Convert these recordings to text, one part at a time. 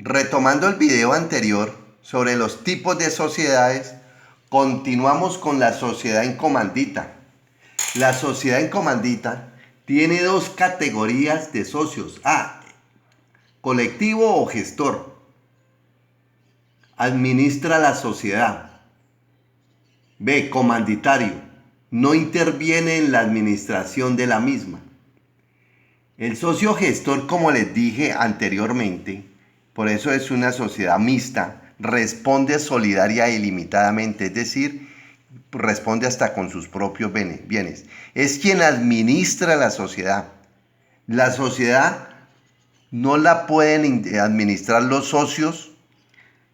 Retomando el video anterior sobre los tipos de sociedades, continuamos con la sociedad en comandita. La sociedad en comandita tiene dos categorías de socios. A, colectivo o gestor. Administra la sociedad. B, comanditario. No interviene en la administración de la misma. El socio gestor, como les dije anteriormente, por eso es una sociedad mixta, responde solidaria e ilimitadamente, es decir, responde hasta con sus propios bienes. Es quien administra la sociedad. La sociedad no la pueden administrar los socios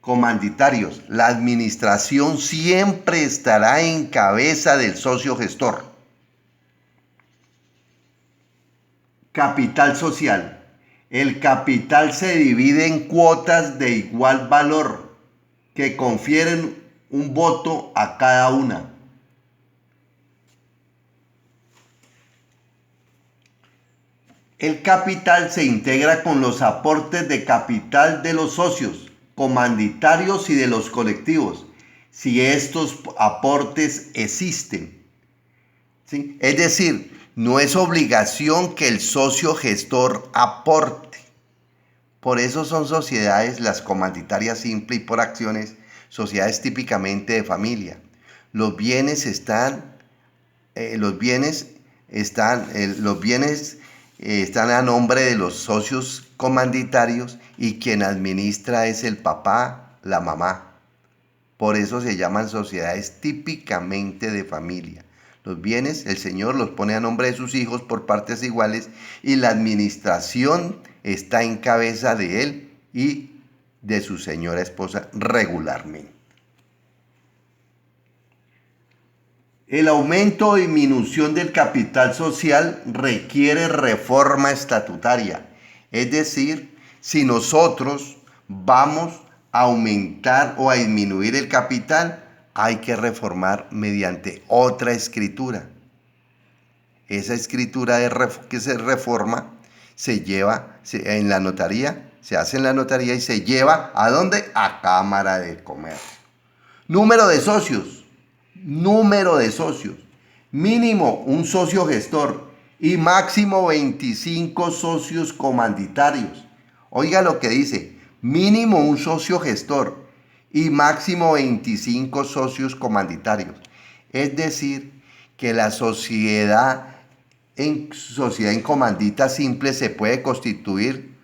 comanditarios. La administración siempre estará en cabeza del socio gestor. Capital social. El capital se divide en cuotas de igual valor que confieren un voto a cada una. El capital se integra con los aportes de capital de los socios, comanditarios y de los colectivos, si estos aportes existen. ¿Sí? Es decir, no es obligación que el socio gestor aporte. Por eso son sociedades, las comanditarias simple y por acciones, sociedades típicamente de familia. Los bienes están a nombre de los socios comanditarios y quien administra es el papá, la mamá. Por eso se llaman sociedades típicamente de familia. Los bienes el señor los pone a nombre de sus hijos por partes iguales y la administración está en cabeza de él y de su señora esposa regularmente. El aumento o disminución del capital social requiere reforma estatutaria. Es decir, si nosotros vamos a aumentar o a disminuir el capital, hay que reformar mediante otra escritura. Esa escritura que se reforma se lleva en la notaría, se hace en la notaría y se lleva ¿a dónde? A Cámara de Comercio. Número de socios. Mínimo un socio gestor y máximo 25 socios comanditarios. Oiga lo que dice, mínimo un socio gestor y máximo 25 socios comanditarios. Es decir, que la sociedad en comandita simple se puede constituir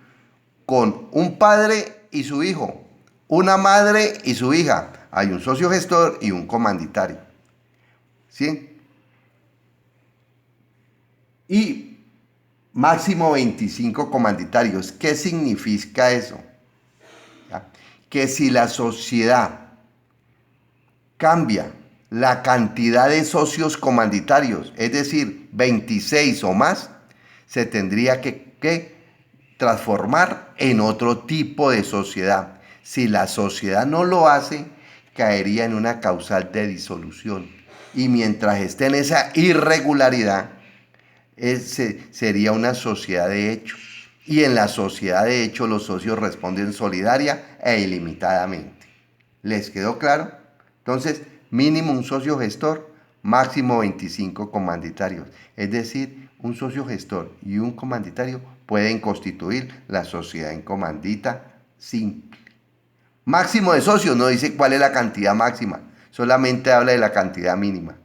con un padre y su hijo, una madre y su hija. Hay un socio gestor y un comanditario. ¿Sí? Y máximo 25 comanditarios. ¿Qué significa eso? ¿Ya? Que si la sociedad cambia la cantidad de socios comanditarios, es decir, 26 o más, se tendría que transformar en otro tipo de sociedad. Si la sociedad no lo hace, caería en una causal de disolución. Y mientras esté en esa irregularidad, sería una sociedad de hecho. Y en la sociedad de hecho los socios responden solidaria e ilimitadamente. ¿Les quedó claro? Entonces, mínimo un socio gestor, máximo 25 comanditarios. Es decir, un socio gestor y un comanditario pueden constituir la sociedad en comandita simple. Máximo de socios, no dice cuál es la cantidad máxima, solamente habla de la cantidad mínima.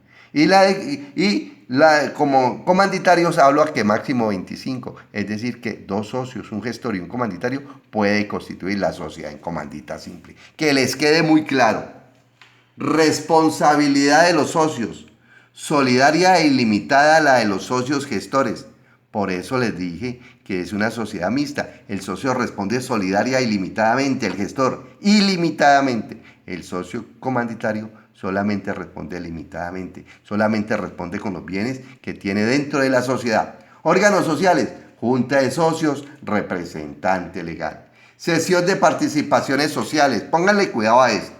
Como comanditarios hablo a que máximo 25, es decir que dos socios, un gestor y un comanditario, puede constituir la sociedad en comandita simple. Que les quede muy claro. Responsabilidad de los socios, solidaria e ilimitada la de los socios gestores. Por eso les dije que es una sociedad mixta. El socio responde solidaria e ilimitadamente, el gestor ilimitadamente. El socio comanditario solamente responde limitadamente, solamente responde con los bienes que tiene dentro de la sociedad. Órganos sociales, junta de socios, representante legal. Sesión de participaciones sociales, pónganle cuidado a esto.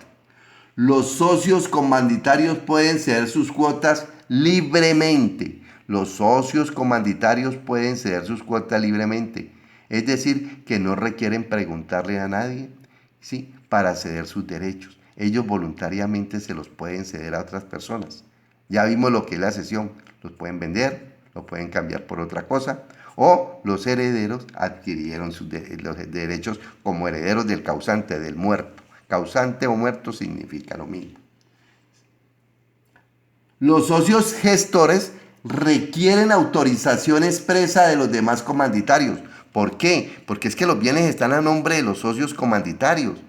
Los socios comanditarios pueden ceder sus cuotas libremente. Los socios comanditarios pueden ceder sus cuotas libremente. Es decir, que no requieren preguntarle a nadie, ¿sí?, para ceder sus derechos. Ellos voluntariamente se los pueden ceder a otras personas. Ya vimos lo que es la cesión. Los pueden vender, los pueden cambiar por otra cosa, o los herederos adquirieron los derechos como herederos del causante, del muerto. Causante o muerto significa lo mismo. Los socios gestores requieren autorización expresa de los demás comanditarios. ¿Por qué? Porque es que los bienes están a nombre de los socios comanditarios.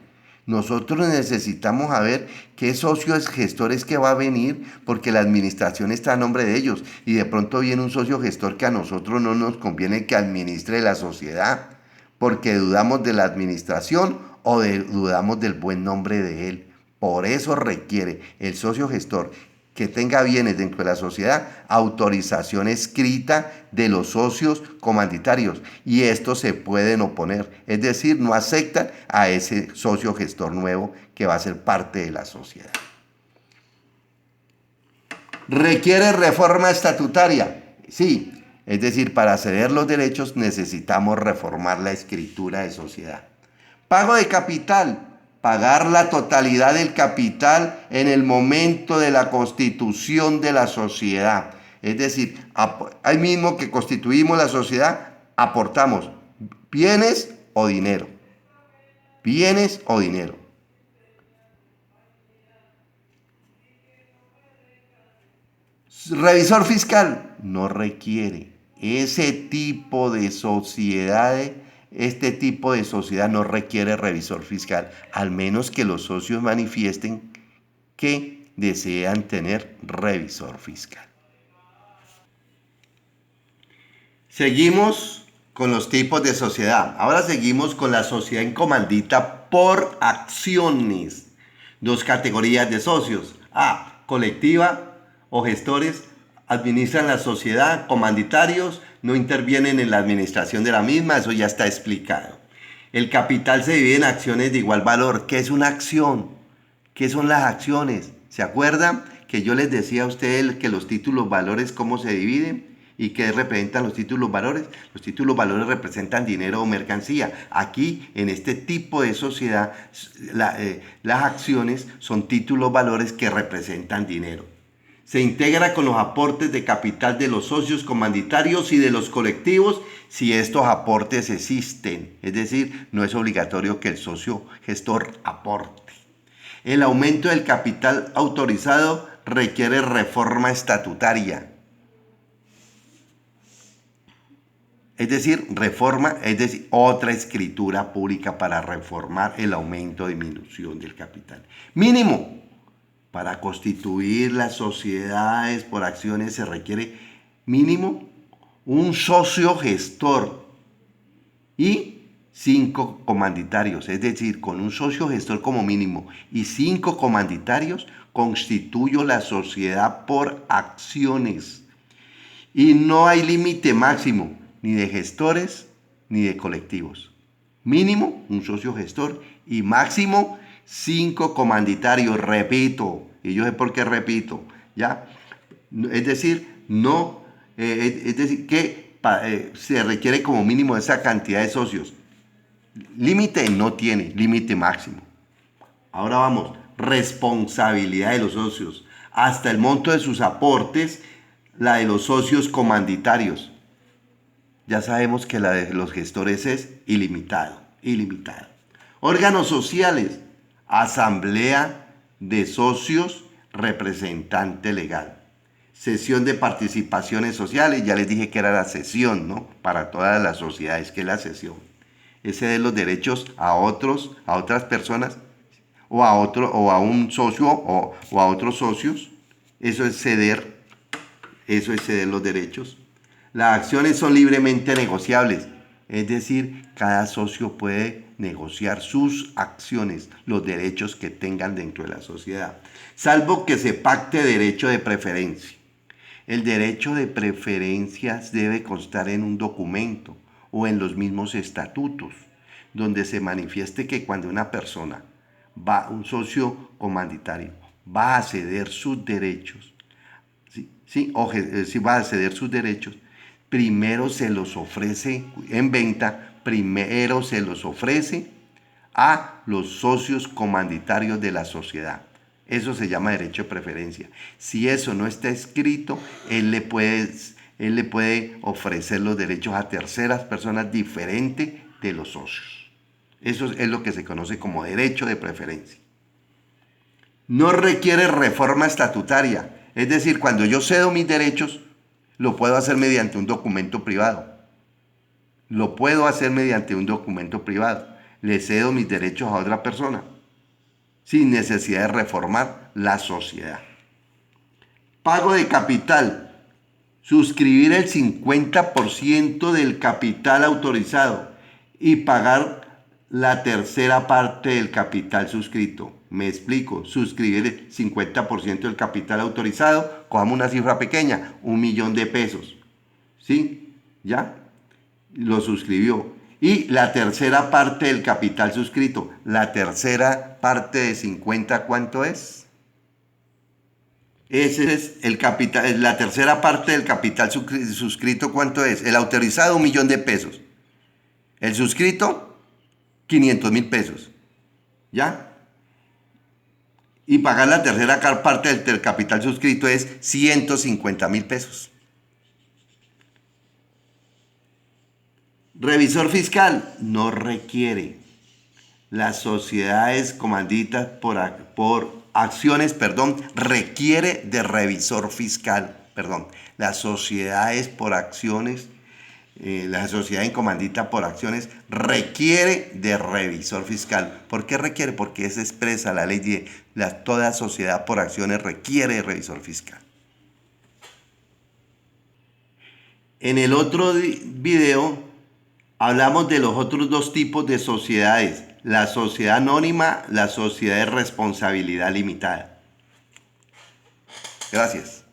Nosotros necesitamos saber qué socios gestores que va a venir, porque la administración está a nombre de ellos. Y de pronto viene un socio gestor que a nosotros no nos conviene que administre la sociedad, porque dudamos de la administración o dudamos del buen nombre de él. Por eso requiere el socio gestor que tenga bienes dentro de la sociedad, autorización escrita de los socios comanditarios, y estos se pueden oponer, es decir, no aceptan a ese socio gestor nuevo que va a ser parte de la sociedad. ¿Requiere reforma estatutaria? Sí, es decir, para ceder los derechos necesitamos reformar la escritura de sociedad. Pago de capital. Pagar la totalidad del capital en el momento de la constitución de la sociedad. Es decir, ahí mismo que constituimos la sociedad, aportamos bienes o dinero. Bienes o dinero. Revisor fiscal no requiere. Ese tipo de sociedades, este tipo de sociedad no requiere revisor fiscal, al menos que los socios manifiesten que desean tener revisor fiscal. Seguimos con los tipos de sociedad. Ahora seguimos con la sociedad en comandita por acciones. Dos categorías de socios. A, colectiva o gestores administran la sociedad, comanditarios no intervienen en la administración de la misma, eso ya está explicado. El capital se divide en acciones de igual valor. ¿Qué es una acción? ¿Qué son las acciones? ¿Se acuerdan que yo les decía a ustedes que los títulos valores cómo se dividen? ¿Y qué representan los títulos valores? Los títulos valores representan dinero o mercancía. Aquí, en este tipo de sociedad, las acciones son títulos valores que representan dinero. Se integra con los aportes de capital de los socios comanditarios y de los colectivos si estos aportes existen. Es decir, no es obligatorio que el socio gestor aporte. El aumento del capital autorizado requiere reforma estatutaria. Es decir, otra escritura pública para reformar el aumento o disminución del capital. Mínimo. Para constituir las sociedades por acciones se requiere mínimo un socio gestor y 5 comanditarios. Es decir, con un socio gestor como mínimo y 5 comanditarios constituyo la sociedad por acciones. Y no hay límite máximo ni de gestores ni de colectivos. Mínimo un socio gestor y máximo 5 comanditarios, repito, y yo sé por qué repito, ¿ya? Es decir, que se requiere como mínimo esa cantidad de socios. Límite no tiene, límite máximo. Ahora vamos, responsabilidad de los socios. Hasta el monto de sus aportes, la de los socios comanditarios. Ya sabemos que la de los gestores es ilimitado. Órganos sociales. Asamblea de socios, representante legal. Sesión de participaciones sociales, ya les dije que era la sesión, ¿no? Para todas las sociedades, que es la sesión. Ese de los derechos a otras personas, o a un socio, o a otros socios. Eso es ceder los derechos. Las acciones son libremente negociables, es decir, cada socio puede negociar sus acciones, los derechos que tengan dentro de la sociedad, salvo que se pacte derecho de preferencia. El derecho de preferencias debe constar en un documento o en los mismos estatutos, donde se manifieste que cuando una persona un socio comanditario, va a ceder sus derechos, si va a ceder sus derechos, primero se los ofrece en venta primero se los ofrece a los socios comanditarios de la sociedad. Eso se llama derecho de preferencia. Si eso no está escrito, él le puede ofrecer los derechos a terceras personas diferentes de los socios. Eso es lo que se conoce como derecho de preferencia. No requiere reforma estatutaria. Es decir, cuando yo cedo mis derechos, lo puedo hacer mediante un documento privado. Lo puedo hacer mediante un documento privado. Le cedo mis derechos a otra persona, sin necesidad de reformar la sociedad. Pago de capital. Suscribir el 50% del capital autorizado y pagar la tercera parte del capital suscrito. Me explico. Suscribir el 50% del capital autorizado. Cojamos una cifra pequeña, 1.000.000 de pesos. ¿Sí? ¿Ya? Lo suscribió. Y la tercera parte del capital suscrito. La tercera parte de 50, ¿cuánto es? Ese es el capital. La tercera parte del capital suscrito, ¿cuánto es? El autorizado, 1.000.000 de pesos. El suscrito, 500.000 pesos. ¿Ya? Y pagar la tercera parte del capital suscrito es 150.000 pesos. Revisor fiscal no requiere. Las sociedades comanditas por acciones, requiere de revisor fiscal. Las sociedades por acciones, la sociedad en comandita por acciones requiere de revisor fiscal. ¿Por qué requiere? Porque es expresa la ley de toda sociedad por acciones requiere de revisor fiscal. En el otro video hablamos de los otros dos tipos de sociedades, la sociedad anónima, la sociedad de responsabilidad limitada. Gracias.